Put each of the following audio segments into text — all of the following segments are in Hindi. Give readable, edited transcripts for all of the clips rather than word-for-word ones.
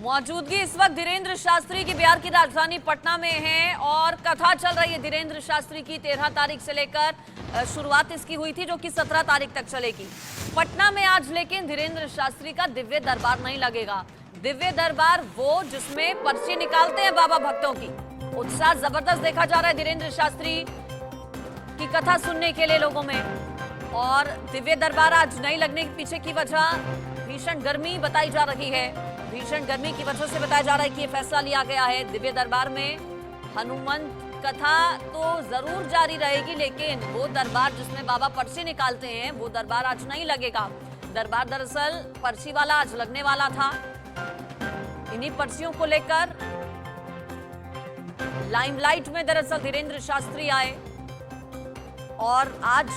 मौजूदगी इस वक्त धीरेन्द्र शास्त्री की बिहार की राजधानी पटना में है और कथा चल रही है धीरेन्द्र शास्त्री की 13 तारीख से लेकर शुरुआत इसकी हुई थी जो कि 17 तारीख तक चलेगी पटना में आज। लेकिन धीरेन्द्र शास्त्री का दिव्य दरबार नहीं लगेगा। दिव्य दरबार वो जिसमें पर्ची निकालते हैं बाबा भक्तों की। उत्साह जबरदस्त देखा जा रहा है धीरेन्द्र शास्त्री की कथा सुनने के लिए लोगों में। और दिव्य दरबार आज नहीं लगने के पीछे की वजह भीषण गर्मी बताई जा रही है। भीषण गर्मी की वजह से बताया जा रहा है कि यह फैसला लिया गया है। दिव्य दरबार में हनुमंत कथा तो जरूर जारी रहेगी, लेकिन वो दरबार जिसमें बाबा पर्ची निकालते हैं वो दरबार आज नहीं लगेगा। दरबार दरअसल पर्ची वाला आज लगने वाला था। इन्हीं पर्चियों को लेकर लाइमलाइट में दरअसल धीरेन्द्र शास्त्री आए और आज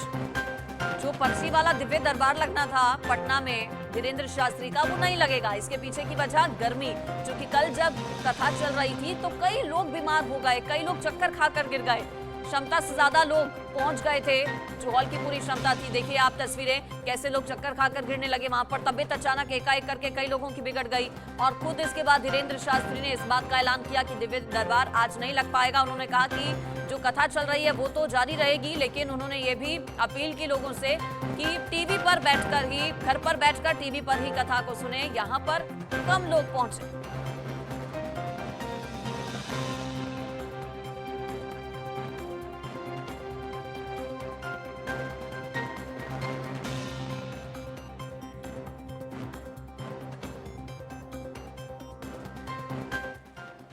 जो पर्ची वाला दिव्य दरबार लगना था पटना में धीरेन्द्र शास्त्री का वो नहीं लगेगा। इसके पीछे की वजह गर्मी, जो कि कल जब कथा चल रही थी तो कई लोग बीमार हो गए, कई लोग चक्कर खाकर गिर गए। क्षमता से ज्यादा लोग पहुंच गए थे जो हॉल की पूरी क्षमता थी। देखिए आप तस्वीरें, कैसे लोग चक्कर खाकर गिरने लगे वहां पर। तबीयत अचानक एकाएक करके कई लोगों की बिगड़ गई और खुद इसके बाद धीरेन्द्र शास्त्री ने इस बात का ऐलान किया कि दिव्य दरबार आज नहीं लग पाएगा। उन्होंने कहा कि जो कथा चल रही है वो तो जारी रहेगी, लेकिन उन्होंने ये भी अपील की लोगों से कि टीवी पर बैठकर ही, घर पर बैठकर टीवी पर ही कथा को सुने, यहाँ पर कम लोग पहुंचे।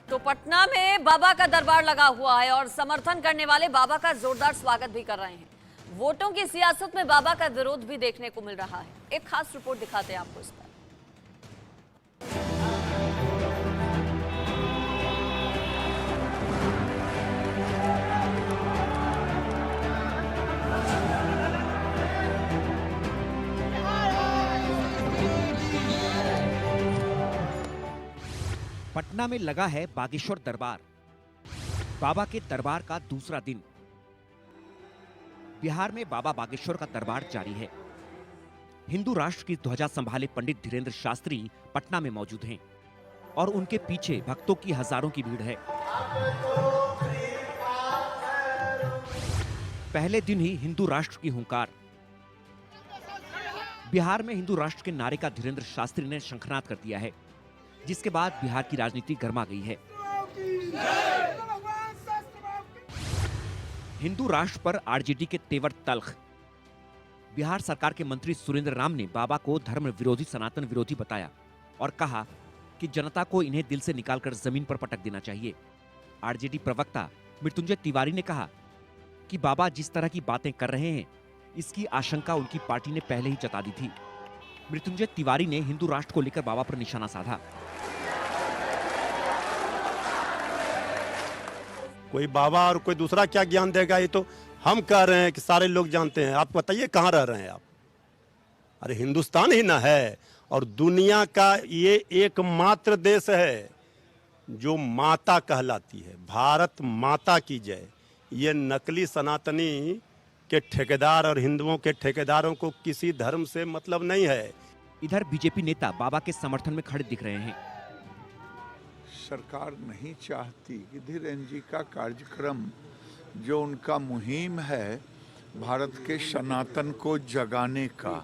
तो पटना में बाबा का दरबार लगा हुआ है और समर्थन करने वाले बाबा का जोरदार स्वागत भी कर रहे हैं। वोटों की सियासत में बाबा का विरोध भी देखने को मिल रहा है। एक खास रिपोर्ट दिखाते हैं आपको इस पर। पटना में लगा है बागेश्वर दरबार। बाबा के दरबार का दूसरा दिन। बिहार में बाबा बागेश्वर का दरबार जारी है। हिंदू राष्ट्र की ध्वजा संभाले पंडित धीरेन्द्र शास्त्री पटना में मौजूद हैं और उनके पीछे भक्तों की हजारों की भीड़ है। पहले दिन ही हिंदू राष्ट्र की हुंकार। बिहार में हिंदू राष्ट्र के नारे का धीरेन्द्र शास्त्री ने शंखनाद कर दिया है, जिसके बाद बिहार की राजनीति गर्मा गई है। हिंदू राष्ट्र पर आरजेडी के तेवर तल्ख। बिहार सरकार के मंत्री सुरेंद्र राम ने बाबा को धर्म विरोधी, सनातन विरोधी बताया और कहा कि जनता को इन्हें दिल से निकालकर जमीन पर पटक देना चाहिए। आरजेडी प्रवक्ता मृत्युंजय तिवारी ने कहा कि बाबा जिस तरह की बातें कर रहे हैं, इसकी आशंका उनकी पार्टी ने पहले ही जता दी थी। मृत्युंजय तिवारी ने हिंदू राष्ट्र को लेकर बाबा पर निशाना साधा। कोई बाबा और कोई दूसरा क्या ज्ञान देगा, ये तो हम कह रहे हैं कि सारे लोग जानते हैं। आप बताइए कहाँ रह रहे हैं आप? अरे हिंदुस्तान ही ना है और दुनिया का ये एकमात्र देश है जो माता कहलाती है। भारत माता की जय। ये नकली सनातनी के ठेकेदार और हिंदुओं के ठेकेदारों को किसी धर्म से मतलब नहीं है। इधर बीजेपी नेता बाबा के समर्थन में खड़े दिख रहे हैं। सरकार नहीं चाहती कि धीरेन्द्र जी का कार्यक्रम, जो उनका मुहिम है भारत के सनातन को जगाने का,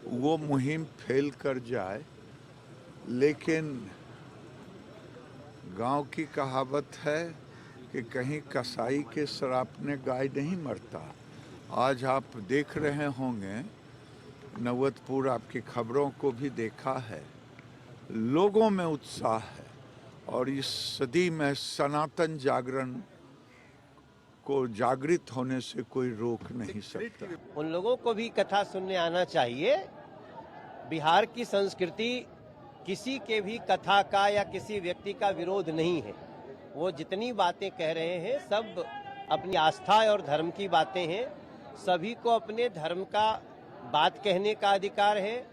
वो मुहिम फेल कर जाए। लेकिन गांव की कहावत है कि कहीं कसाई के सरापने गाय नहीं मरता। आज आप देख रहे होंगे, नवतपुर आपकी खबरों को भी देखा है, लोगों में उत्साह है और इस सदी में सनातन जागरण को जागृत होने से कोई रोक नहीं सकता। उन लोगों को भी कथा सुनने आना चाहिए। बिहार की संस्कृति किसी के भी कथा का या किसी व्यक्ति का विरोध नहीं है। वो जितनी बातें कह रहे हैं सब अपनी आस्था और धर्म की बातें हैं। सभी को अपने धर्म का बात कहने का अधिकार है,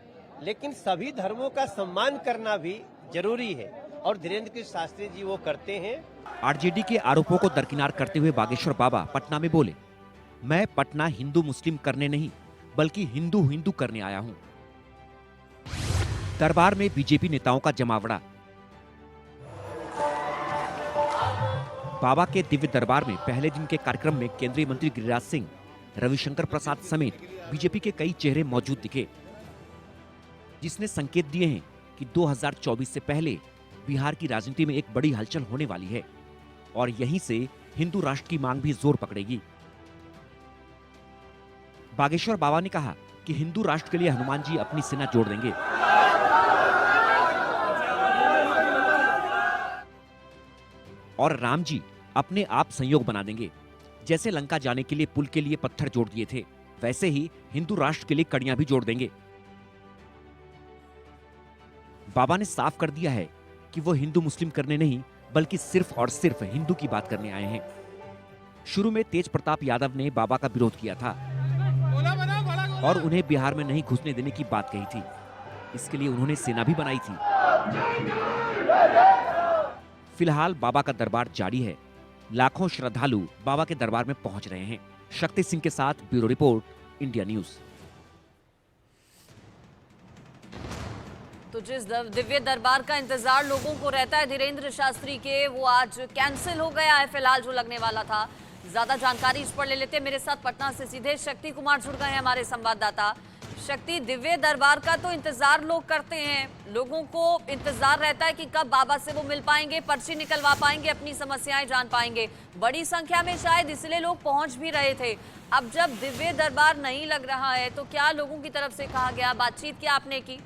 लेकिन सभी धर्मों का सम्मान करना भी जरूरी है और धीरेन्द्र शास्त्री जी वो करते हैं। आरजेडी के आरोपों को दरकिनार करते हुए बागेश्वर बाबा पटना में बोले, मैं पटना हिंदू मुस्लिम करने नहीं बल्कि हिंदू हिंदू करने आया हूं। दरबार में बीजेपी नेताओं का जमावड़ा। बाबा के दिव्य दरबार में पहले दिन के कार्यक्रम में केंद्रीय मंत्री गिरिराज सिंह, रविशंकर प्रसाद समेत बीजेपी के कई चेहरे मौजूद दिखे, जिसने संकेत दिए हैं कि 2024 से पहले बिहार की राजनीति में एक बड़ी हलचल होने वाली है और यहीं से हिंदू राष्ट्र की मांग भी जोर पकड़ेगी। बागेश्वर बाबा ने कहा कि हिंदू राष्ट्र के लिए हनुमान जी अपनी सेना जोड़ देंगे। और राम जी अपने आप संयोग बना देंगे। जैसे लंका जाने के लिए पुल के लिए पत्थर जोड़ दिए थे, वैसे ही हिंदू राष्ट्र के लिए कड़ियां भी जोड़ देंगे। बाबा ने साफ कर दिया है कि वो हिंदू मुस्लिम करने नहीं, बल्कि सिर्फ और सिर्फ हिंदू की बात करने आए हैं। शुरू में तेज प्रताप यादव ने बाबा का विरोध किया था और उन्हें बिहार में नहीं घुसने देने की बात कही थी। इसके लिए उन्होंने सेना भी बनाई थी। फिलहाल बाबा का दरबार जारी है। लाखों श्रद्धालु बाबा के दरबार में पहुंच रहे हैं। शक्ति सिंह के साथ ब्यूरो रिपोर्ट, इंडिया न्यूज। तो जिस दिव्य दरबार का इंतजार लोगों को रहता है धीरेन्द्र शास्त्री के, वो आज कैंसिल हो गया है फिलहाल जो लगने वाला था। ज्यादा जानकारी इस पर ले लेते हैं। मेरे साथ पटना से सीधे शक्ति कुमार जुड़ गए हैं, हमारे संवाददाता। शक्ति, दिव्य दरबार का तो इंतजार लोग करते हैं, लोगों को इंतजार रहता है कि कब बाबा से वो मिल पाएंगे, पर्ची निकलवा पाएंगे, अपनी समस्याएं जान पाएंगे। बड़ी संख्या में शायद इसलिए लोग पहुंच भी रहे थे। अब जब दिव्य दरबार नहीं लग रहा है तो क्या लोगों की तरफ से कहा गया, बातचीत क्या आपने की?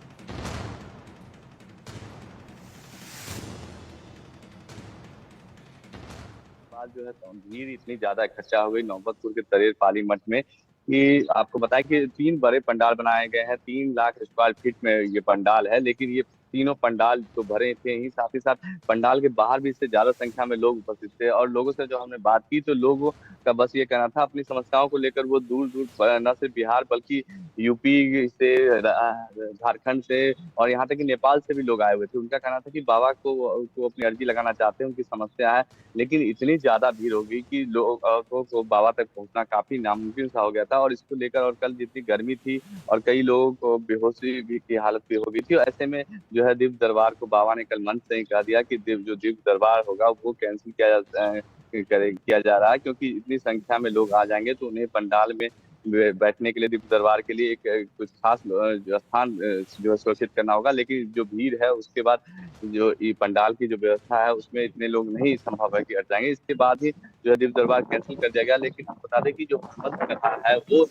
जो है भीड़ इतनी ज्यादा इकट्ठा हो गई नौबतपुर के तरेर पाली मठ में कि आपको बताया कि 3 बड़े पंडाल बनाए गए हैं। 3 लाख स्क्वायर फीट में ये पंडाल है, लेकिन ये तीनों पंडाल तो भरे थे ही, साथ ही साथ पंडाल के बाहर भी इससे ज्यादा संख्या में लोग उपस्थित थे। और लोगों से जो हमने बात की तो लोगों का बस ये कहना था, अपनी समस्याओं को लेकर वो दूर दूर न सिर्फ बिहार बल्कि यूपी से, झारखंड से और यहाँ तक कि नेपाल से भी लोग आए हुए थे। उनका कहना था कि बाबा को अपनी अर्जी लगाना चाहते हैं, उनकी समस्या है, लेकिन इतनी ज्यादा भीड़ हो गई कि लोगों को बाबा तक पहुंचना काफी नामुमकिन सा हो गया था। और इसको लेकर और कल जितनी गर्मी थी और कई लोगों को बेहोशी भी की हालत भी हो गई थी। ऐसे में जो है दिव्य दरबार को बाबा ने कल मंच से ही कह दिया कि जो दिव्य दरबार होगा वो कैंसिल किया जा रहा है, क्योंकि इतनी संख्या में लोग आ जाएंगे तो उन्हें पंडाल में बैठने के लिए दिव्य दरबार के लिए एक कुछ खास स्थान जो है सुरक्षित करना होगा। लेकिन जो भीड़ है उसके बाद जो ये पंडाल की जो व्यवस्था है उसमें इतने लोग नहीं संभव है कि हट जाएंगे। इसके बाद ही जो है दिव्य दरबार कैंसिल कर दिया गया। लेकिन हम बता दें कि जो हनुमत कथा है वो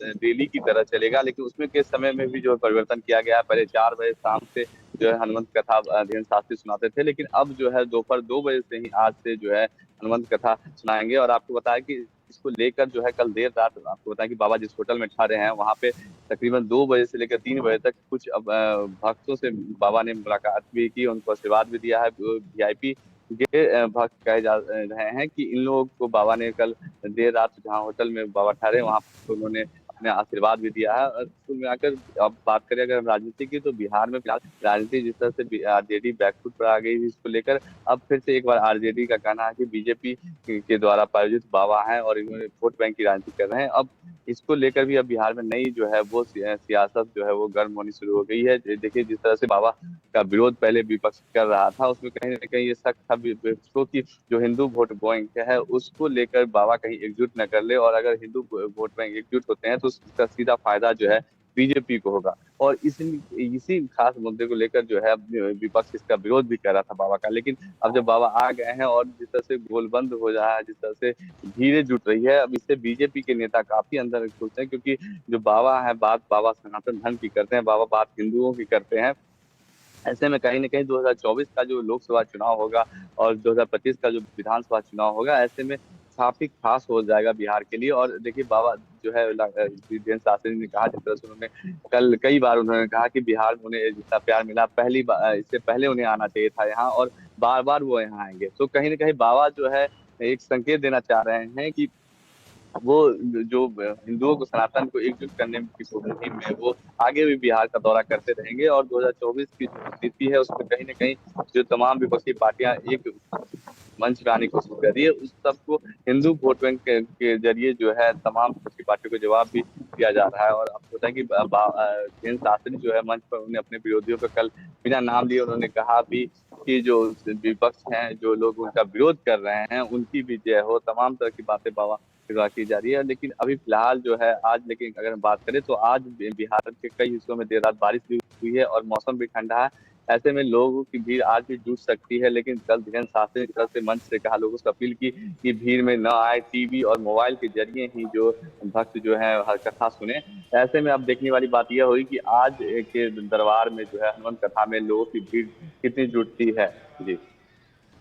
डेली की तरह चलेगा, लेकिन उसमें के समय में भी जो परिवर्तन किया गया है। पहले 4 बजे शाम से जो है हनुमंत कथा धीरेन्द्र शास्त्री सुनाते थे, लेकिन अब जो है दोपहर 2 बजे से ही आज से जो है हनुमंत कथा सुनाएंगे। और आपको बताया कि इसको लेकर जो है कल देर रात आपको बताया कि बाबा जिस होटल में ठहरे हैं वहाँ पे तकरीबन 2 बजे से लेकर 3 बजे तक कुछ भक्तों से बाबा ने मुलाकात भी की, उनको आशीर्वाद भी दिया है। VIP के भक्त कहे जा रहे हैं कि इन लोगों को बाबा ने कल देर रात जहाँ होटल में बाबा ठहरे वहाँ उन्होंने अपने आशीर्वाद भी दिया है। और कुल मिलाकर अब बात करें अगर राजनीति की, तो बिहार में फिलहाल राजनीति जिस तरह से RJD बैकफुट पर आ गई, इसको लेकर अब फिर से एक बार RJD का कहना है कि BJP के द्वारा प्रायोजित बाबा हैं और इन्होंने वोट बैंक की राजनीति कर रहे हैं। अब इसको लेकर भी अब बिहार में नई जो है वो सियासत जो है वो गर्म होनी शुरू हो गई है। देखिए जिस तरह से बाबा का विरोध पहले विपक्ष कर रहा था, उसमें कहीं न कहीं ये शक था विपक्षों की जो हिंदू वोट बैंक है उसको लेकर बाबा कहीं एकजुट न कर ले, और अगर हिंदू वोट बैंक एकजुट होते हैं तो उसका सीधा फायदा जो है BJP को होगा। और इसी खास मुद्दे को लेकर जो है विपक्ष इसका विरोध भी कर रहा था बाबा का। लेकिन अब जब बाबा आ गए हैं और जिस तरह से गोलबंद हो रहा है, जिस तरह से भीड़ें जुट रही है, अब इससे BJP के नेता काफी अंदर खुश हैं, क्योंकि जो बाबा है बात बाबा सनातन धर्म की करते हैं, बाबा बात हिंदुओं की करते हैं। ऐसे में कहीं न कहीं 2024 का जो लोकसभा चुनाव होगा और 2025 का जो विधानसभा चुनाव होगा, ऐसे में काफी खास हो जाएगा बिहार के लिए। और देखिए बाबा जो है धीरेन्द्र शास्त्री ने कहा, जिस तरह से उन्होंने कल कई बार उन्होंने कहा कि बिहार में उन्हें जितना प्यार मिला पहली बार, इससे पहले उन्हें आना चाहिए था यहाँ, और बार बार वो यहाँ आएंगे। तो कहीं न कहीं बाबा जो है एक संकेत देना चाह रहे हैं कि वो जो हिंदुओं को सनातन को एकजुट करने की मुहिम में वो आगे भी बिहार का दौरा करते रहेंगे। और 2024 की जो स्थिति है उसमें कहीं न कहीं जो तमाम विपक्षी पार्टियां एक मंच पे आने की कोशिश कर रही है, उस सबको हिंदू वोट बैंक के जरिए जो है तमाम विपक्षी पार्टियों को जवाब भी किया जा रहा है। और अब होता है कि धीरेन्द्र शास्त्री जो है मंच पर उन्हें अपने विरोधियों पर कल बिना नाम लिए उन्होंने कहा भी कि जो विपक्ष हैं, जो लोग उनका विरोध कर रहे हैं, उनकी भी जय हो, तमाम तरह की बातें बाबा की जा रही है। लेकिन अभी फिलहाल जो है आज, लेकिन अगर हम बात करें तो आज बिहार के कई हिस्सों में देर रात बारिश भी हुई है और मौसम भी ठंडा है। ऐसे में लोगों की भीड़ आज भी जुट सकती है। लेकिन कल धीरेन्द्र शास्त्री की तरफ से मंच से कहा, लोगों से अपील की कि भीड़ में न आए, टीवी और मोबाइल के जरिए ही जो भक्त जो है हर कथा सुने। ऐसे में अब देखने वाली बात यह हुई कि आज के दरबार में जो है हनुमान कथा में लोगों की भीड़ कितनी जुटती है। जी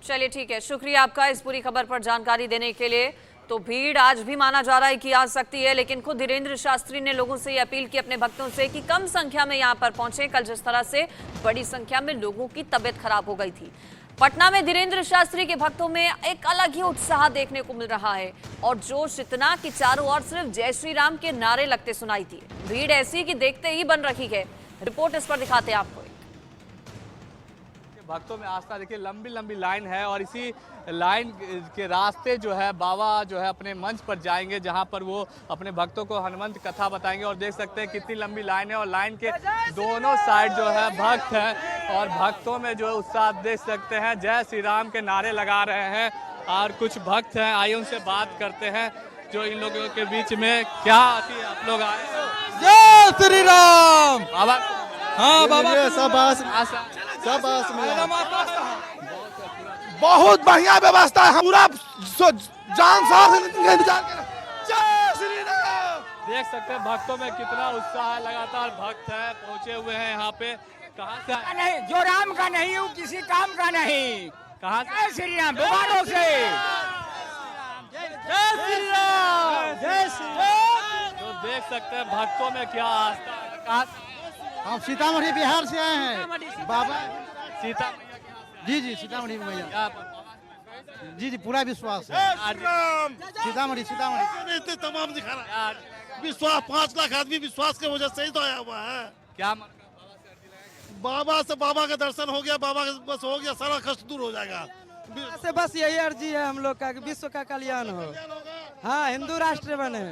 चलिए ठीक है, शुक्रिया आपका इस पूरी खबर पर जानकारी देने के लिए। तो भीड़ आज भी माना जा रहा है कि आ सकती है, लेकिन खुद धीरेन्द्र शास्त्री ने लोगों से ये अपील की अपने भक्तों से कि कम संख्या में यहां पर पहुंचे। कल जिस तरह से बड़ी संख्या में लोगों की तबीयत खराब हो गई थी। पटना में धीरेन्द्र शास्त्री के भक्तों में एक अलग ही उत्साह देखने को मिल रहा है और जोश इतना कि चारों ओर सिर्फ जय श्री राम के नारे लगते सुनाई दिए। भीड़ ऐसी कि देखते ही बन रही है। रिपोर्ट इस पर दिखाते हैं आपको। भक्तों में आस्था देखिए, लंबी लंबी लाइन है और इसी लाइन के रास्ते जो है बाबा जो है अपने मंच पर जाएंगे, जहां पर वो अपने भक्तों को हनुमंत कथा बताएंगे। और देख सकते हैं कितनी लंबी लाइन है और लाइन के दोनों साइड जो है भक्त हैं और भक्तों में जो उत्साह देख सकते हैं, जय श्री राम के नारे लगा रहे हैं। और कुछ भक्त हैं, आइए उनसे बात करते हैं जो इन लोगों के बीच में क्या आती है। आप लोग आए, जय श्री राम। बाबा हाँ बाबा, सब बहुत बढ़िया व्यवस्था है, पूरा जान साथ इंतजार कर। जय श्री राम। देख सकते हैं भक्तों में कितना उत्साह है, लगातार भक्त है पहुंचे हुए हैं यहाँ पे। कहाँ से नहीं, जो राम का नहीं वो किसी काम का नहीं। कहाँ जय श्री राम, बीमारों से जय श्री राम, जय श्री राम। तो देख सकते हैं भक्तों में क्या आस्था है। कहाँ हम सीतामढ़ी बिहार से आए हैं बाबा। सीता जी सीतामढ़ी में भैया। क्या जी पूरा विश्वास है। सीतामढ़ी तमाम दिखा रहा है विश्वास। 5 लाख आदमी विश्वास के वजह से ही तो आया हुआ है। क्या बाबा से बाबा का दर्शन हो गया, बाबा का बस हो गया, सारा कष्ट दूर हो जाएगा। बस यही अर्जी है हम लोग का कि विश्व का कल्याण हो। हाँ, हिंदू राष्ट्र बने।